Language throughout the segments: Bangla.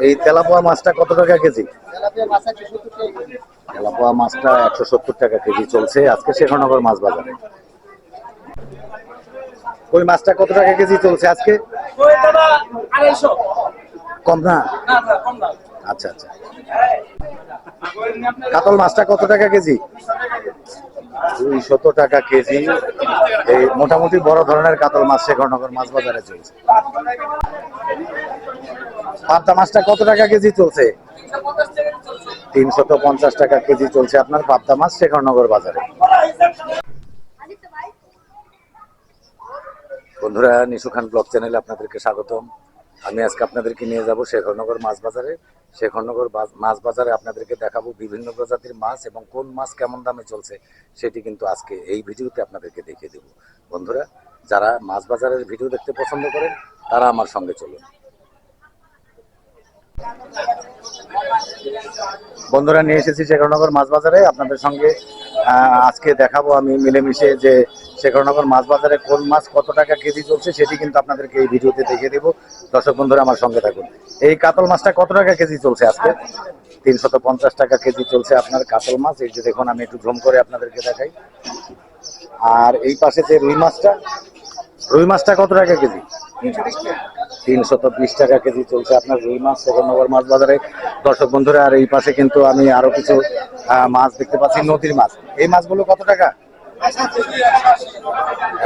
এই তেলাপোয়া মাছটা কত টাকা কেজি? তেলাপোয়া মাছটা 170 টাকা কেজি চলছে আজকে শেখরনগর মাছ বাজারে। ওই মাছটা কত টাকা কেজি চলছে আজকে? কম না? আচ্ছা আচ্ছা। কাতল মাছটা কত টাকা কেজি? 200 টাকা কেজি। এই মোটামুটি বড় ধরনের কাতল মাছ শেখরনগর মাছ বাজারে চলছে। পাবদা মাছটা কত টাকা কেজি চলছে? 350 টাকা কেজি চলছে আপনার পাবদা মাছ শেখরনগর বাজারে। বন্ধুরা, নিশু খান ব্লগ চ্যানেলে আপনাদেরকে স্বাগতম। আমি আজকে আপনাদেরকে নিয়ে যাব শেখরনগর মাছ বাজারে। শেখরনগর মাছ বাজারে আপনাদেরকে দেখাবো বিভিন্ন প্রজাতির মাছ এবং কোন মাছ কেমন দামে চলছে সেটি কিন্তু আজকে এই ভিডিওতে আপনাদেরকে দেখিয়ে দেব। বন্ধুরা, যারা মাছ বাজারের ভিডিও দেখতে পছন্দ করেন তারা আমার সঙ্গে চলুন। বন্ধুরা, নিয়ে এসেছি শেখরনগর মাছ বাজারে। আপনাদের সঙ্গে আজকে দেখাবো আমি মিলেমিশে যে শেখরনগর মাছ বাজারে কোন মাছ কত টাকা কেজি চলছে সেটি কিন্তু আপনাদেরকে এই ভিডিওতে দেখিয়ে দেবো। দর্শক বন্ধুরা, আমার সঙ্গে থাকুন। এই কাতল মাছটা কত টাকা কেজি চলছে আজকে? 350 টাকা কেজি চলছে আপনার কাতল মাছ। এই যে দেখুন, আমি একটু জুম করে আপনাদেরকে দেখাই। আর এই পাশে যে রুই মাছটা কত টাকা কেজি? 320 টাকা কেজি চলছে আপনার রুই মাছ শেখরনগর মাছ বাজারে। দর্শক বন্ধুরা, আর এই পাশে কিন্তু আমি আরো কিছু মাছ দেখতে পাচ্ছি, নদীর মাছ। এই মাছগুলো কত টাকা?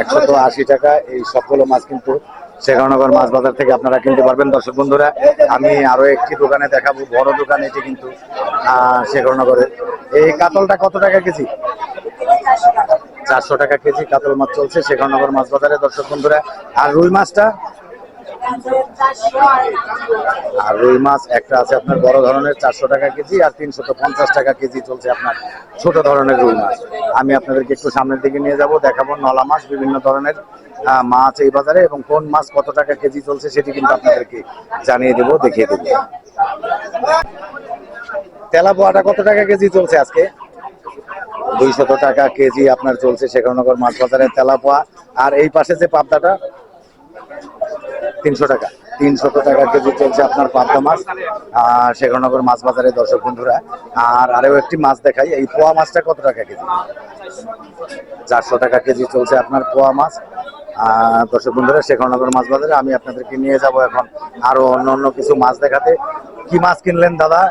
180 টাকা। এই সবগুলো মাছ কিন্তু শেখরনগর মাছ বাজার থেকে আপনারা কিনতে পারবেন। দর্শক বন্ধুরা, আমি আরো একটি দোকানে দেখাবো, বড় দোকান এটি কিন্তু শেখরনগরের। এই কাতলটা কত টাকা কেজি? 400 টাকা কেজি কাতল মাছ চলছে শেখরনগর মাছ বাজারে। দর্শক বন্ধুরা, আর রুই মাছটা? আর রুই মাছ একটা আছে আপনার বড় ধরনের 400 টাকা কেজি, আর 350 টাকা কেজি চলছে আপনার ছোট ধরনের রুই মাছ। আমি আপনাদেরকে একটু সামনের দিকে নিয়ে যাব, দেখাবো নলা মাছ, বিভিন্ন ধরনের মাছ এই বাজারে এবং কোন মাছ কত টাকা কেজি চলছে সেটি কিন্তু আপনাদেরকে জানিয়ে দেবো, দেখিয়ে দেবো। তেলাপোয়াটা কত টাকা কেজি চলছে আজকে? 200 টাকা কেজি আপনার চলছে শেখরনগর মাছ বাজারে তেলাপোয়া। আর এই পাশে যে পাবদাটা? 300 টাকা। 300 টাকা কেজি চলছে আপনার পাবদা মাছ শেখরনগর মাছ বাজারে। দর্শক বন্ধুরা, আর আরো একটি মাছ দেখাই। এই পোয়া মাছটা কত টাকা কেজি? 400 টাকা কেজি চলছে আপনার পোয়া মাছ দর্শক বন্ধুরা শেখরনগর মাছ বাজারে। আমি আপনাদেরকে নিয়ে যাব এখন আরো অন্য কিছু মাছ দেখাতে। কি মাছ কিনলেন দাদা?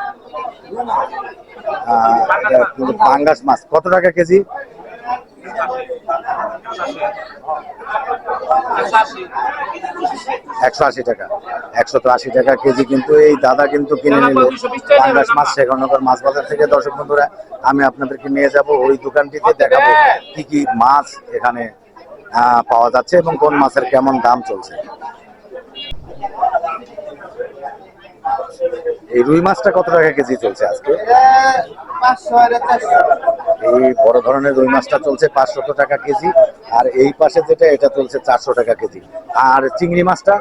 পাঙ্গাস মাছ কত টাকা কেজি? 180 টাকা। 180 টাকা কেজি কিন্তু এই দাদা কিন্তু কিনে নিল পাঙ্গাস মাছ শেখরনগর মাছ বাজার থেকে। দর্শক বন্ধুরা, আমি আপনাদেরকে নিয়ে যাব ওই দোকানটিতে, দেখাবো কি কি মাছ এখানে পাওয়া যাচ্ছে এবং কোন মাছের কেমন দাম চলছে। এই রুই মাছটা কত টাকা কেজি চলছে আজকে? এই বড় ধরনের রুই মাছটা চলছে 500 টাকা কেজি, আর এই পাশে যেটা এটা চলছে 400 টাকা কেজি। আর চিংড়ি মাছটা?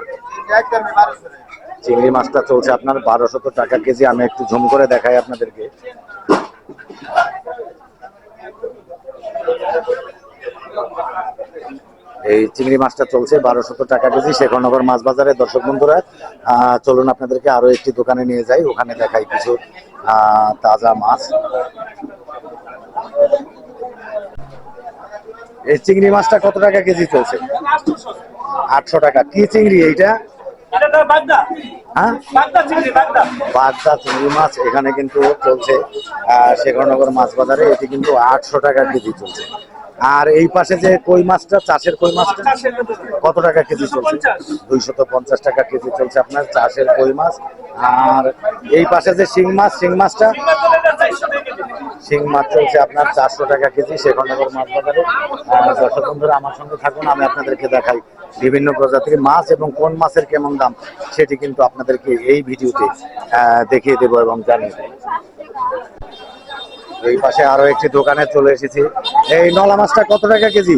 চিংড়ি মাছটা চলছে আপনার 1200 টাকা কেজি। আমি একটু ঝুম করে দেখাই আপনাদেরকে। এই চিংড়ি মাছটা চলছে 1200 টাকা কেজি শেখরনগর মাছ বাজারে। দর্শক বন্ধুরা, চলুন আপনাদেরকে আরো একটি দোকানে নিয়ে যাই, ওখানে দেখাই কিছু তাজা মাছ। এই চিংড়ি মাছটা কত টাকা কেজি চলছে? 800 টাকা। কি চিংড়ি এইটা? হ্যাঁ, বাগদা চিংড়ি মাছ এখানে কিন্তু চলছে শেখরনগর মাছ বাজারে। এটি কিন্তু 800 টাকা কেজি চলছে। আর এই পাশে যে কই মাছটা, চাষের কই মাছটা কত টাকা কেজি চলছে? 250 টাকা কেজি চলছে আপনার চাষের কই মাছ। আর এই পাশে যে শিং মাছটা? শিং মাছ চলছে আপনার 400 টাকা কেজি শেখরনগর মাছ বাজারে। দর্শক বন্ধুরা, আমার সঙ্গে থাকুন, আমি আপনাদেরকে দেখাই বিভিন্ন প্রজাতির মাছ এবং কোন মাছের কেমন দাম সেটি কিন্তু আপনাদেরকে এই ভিডিওতে দেখিয়ে দেবো এবং জানিয়ে দেবো। এই পাশে আরো একটি দোকানে চলে এসেছি। এই নলা মাছটা কত টাকা কেজি?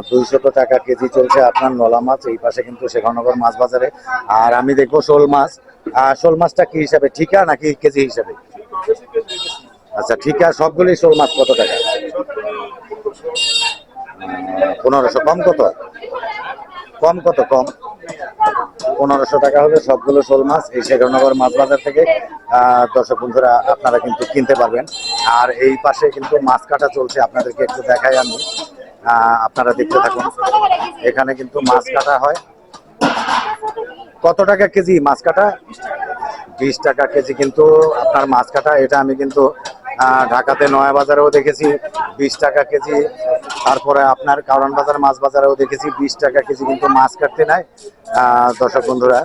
200 টাকা কেজি চলছে আপনার নলা মাছ এই পাশে কিন্তু শেখরনগর মাছ বাজারে। আর আমি দেখবো শোল মাছ। শোল মাছটা কি হিসাবে, ঠিকা নাকি কেজি হিসাবে? আচ্ছা, ঠিকা সবগুলি শোল মাছ কত টাকা? 1500। কম কত? কম কত? কম 1500 টাকা হলে সবগুলো শোল মাছ এই শেখরনগর মাছ বাজার থেকে দর্শক বন্ধুরা আপনারা কিন্তু কিনতে পারবেন। আর এই পাশে কিন্তু মাছ কাটা চলছে, আপনাদেরকে একটু দেখাই আমি, আপনারা দেখতে থাকুন। এখানে কিন্তু মাছ কাটা হয়। কত টাকা কেজি মাছ কাটা? 20 টাকা কেজি কিন্তু আপনার মাছ কাটা। এটা আমি কিন্তু ঢাকাতে নয়া বাজারেও দেখেছি 20 টাকা কেজি, তারপরে আপনার কারণ বাজার মাছ বাজারেও দেখেছি 20 টাকা কেজি কিন্তু মাছ কাটতে নাই। দর্শক বন্ধুরা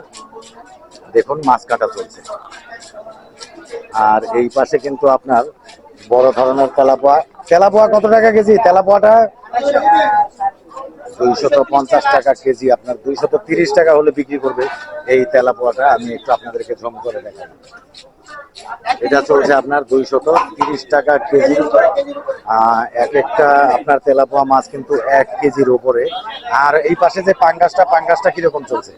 দেখুন মাছ কাটা চলছে। আর এই পাশে কিন্তু আপনার বড় ধরনের তেলাপোয়া। তেলাপোয়া কত টাকা কেজি? তেলাপোয়াটা 250 টাকা কেজি, আপনার 230 টাকা হলে বিক্রি করবে এই তেলাপোয়াটা। আমি একটু আপনাদেরকে জম করে দেখাবো। এটা চলছে আপনার 230 টাকা কেজি। এক একটা আপনার তেলাপোয়া মাছ কিন্তু 1 কেজির উপরে। আর এই পাশে যে পাঙ্গাসটা কিরকম চলছে?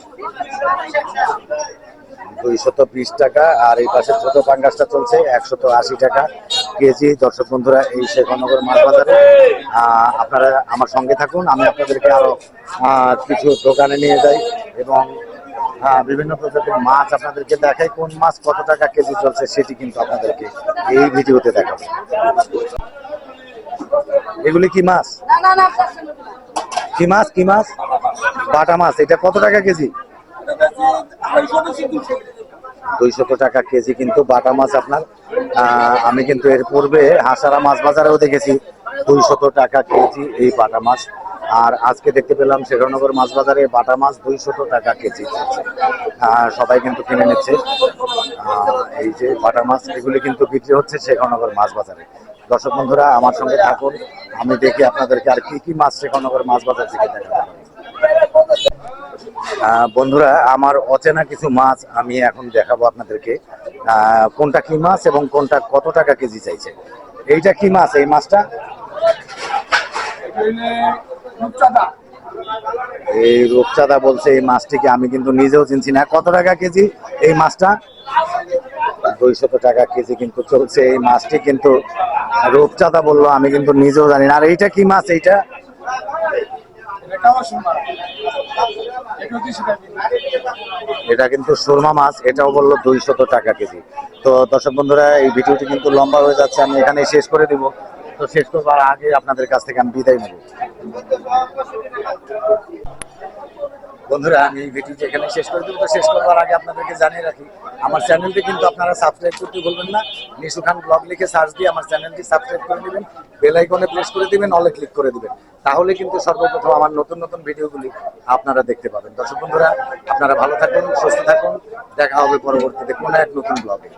220 টাকা। আর এই পাশে ছোট পাঙ্গাসটা চলছে 180 টাকা কেজি। দর্শক বন্ধুরা এই শেখরনগর মাছ বাজারে আপনারা আমার সঙ্গে থাকুন, আমি আপনাদেরকে আরো কিছু দোকানে নিয়ে যাই এবং বিভিন্ন প্রজাতির মাছ আপনাদেরকে দেখাই। কোন মাছ কত টাকা কেজি চলছে সেটি কিন্তু আপনাদেরকে এই ভিডিওতে দেখাবো। এগুলি কি মাছ? কি মাছ? কি মাছ? বাটা মাছ। এটা কত টাকা কেজি? 200 টাকা কেজি কিন্তু বাটা মাছ আপনার। আমি কিন্তু এর পূর্বে হাসারা মাছ বাজারেও দেখেছি 200 টাকা কেজি এই বাটা মাছ। আর আজকে দেখতে পেলাম শেখরনগর মাছ বাজারে বাটা মাছ 200 টাকা কেজি চলছে। সবাই কিন্তু কিনে নিচ্ছে এই যে বাটা মাছ, এগুলি কিন্তু বিক্রি হচ্ছে শেখরনগর মাছ বাজারে। দর্শক বন্ধুরা আমার সঙ্গে থাকুন, আমি দেখি আপনাদেরকে আর কি কি মাছ শেখরনগর মাছ বাজার থেকে দেখাতে পারি। বন্ধুরা আমার অচেনা কিছু মাছ আমি এখন দেখাবো আপনাদেরকে, কোনটা কি মাছ এবং কোনটা কত টাকা কেজি চাইছে। এইটা কি মাছ? এই মাছটা এই রূপচাঁদা বলছে এই মাছটিকে, আমি কিন্তু নিজেও চিনছি না। কত টাকা কেজি এই মাছটা? 200 টাকা কেজি কিন্তু চলছে এই মাছটি, কিন্তু রূপচাঁদা বললো, আমি কিন্তু নিজেও জানি না। আর এইটা কি মাছ? এইটা এটা কিন্তু সুরমা মাছ, এটাও বললো 200 টাকা কেজি। তো দর্শক বন্ধুরা এই ভিডিওটি কিন্তু লম্বা হয়ে যাচ্ছে, আমি এখানে শেষ করে দিব। তো শেষ করবার আগে আপনাদের কাছ থেকে আমি বিদায় নেব। বন্ধুরা আমি এই ভিডিওটি এখানে শেষ করে দেবো। তো শেষ করবার আগে আপনাদেরকে জানিয়ে রাখি, আমার চ্যানেলটি কিন্তু আপনারা সাবস্ক্রাইব করতে ভুলবেন না। নিশু খান ব্লগ লিখে সার্চ দিয়ে আমার চ্যানেলটি সাবস্ক্রাইব করে দিবেন, বেল আইকনে প্রেস করে দিবেন, অলে ক্লিক করে দিবেন। তাহলে কিন্তু সর্বপ্রথম আমার নতুন নতুন ভিডিওগুলি আপনারা দেখতে পাবেন। দর্শক বন্ধুরা আপনারা ভালো থাকুন, সুস্থ থাকুন, দেখা হবে পরবর্তীতে কোনো এক নতুন ব্লগে।